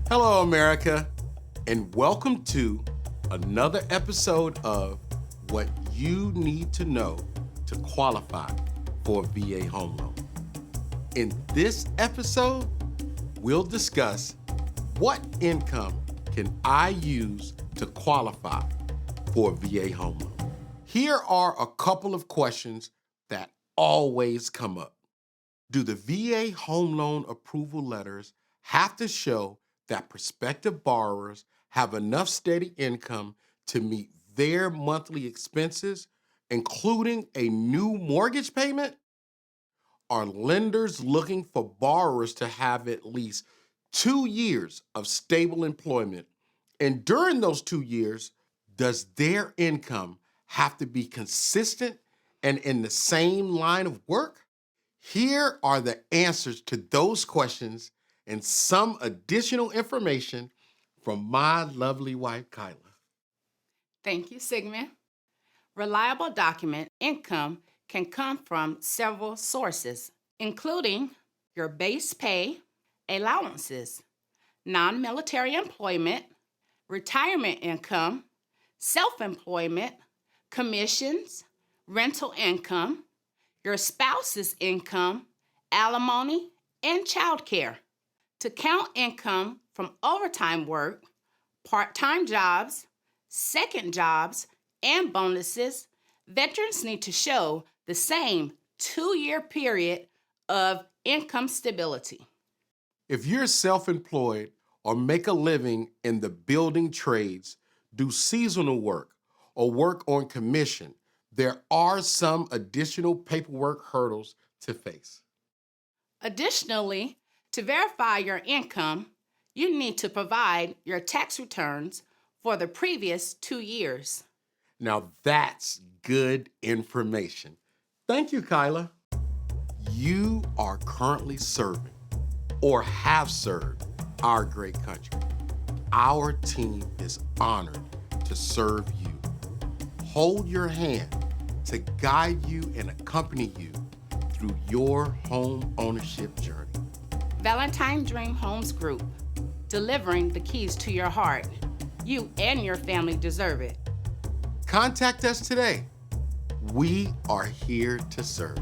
Hello, America, and welcome to another episode of What You Need to Know to Qualify for a VA Home Loan. In this episode, we'll discuss what income can I use to qualify for a VA Home Loan. Here are a couple of questions that always come up. Do the VA Home Loan approval letters have to show that prospective borrowers have enough steady income to meet their monthly expenses, including a new mortgage payment? Are lenders looking for borrowers to have at least 2 years of stable employment? And during those 2 years, does their income have to be consistent and in the same line of work? Here are the answers to those questions and some additional information from my lovely wife, Kila. Thank you, Sigmund. Reliable document income can come from several sources, including your base pay, allowances, non-military employment, retirement income, self-employment, commissions, rental income, your spouse's income, alimony, and child care. To count income from overtime work, part-time jobs, second jobs, and bonuses, veterans need to show the same 2-year period of income stability. If you're self-employed or make a living in the building trades, do seasonal work, or work on commission, there are some additional paperwork hurdles to face. Additionally, to verify your income, you need to provide your tax returns for the previous 2 years. Now that's good information. Thank you, Kila. You are currently serving or have served our great country. Our team is honored to serve you. Hold your hand to guide you and accompany you through your home ownership journey. Valentine Dream Homes Group, delivering the keys to your heart. You and your family deserve it. Contact us today. We are here to serve.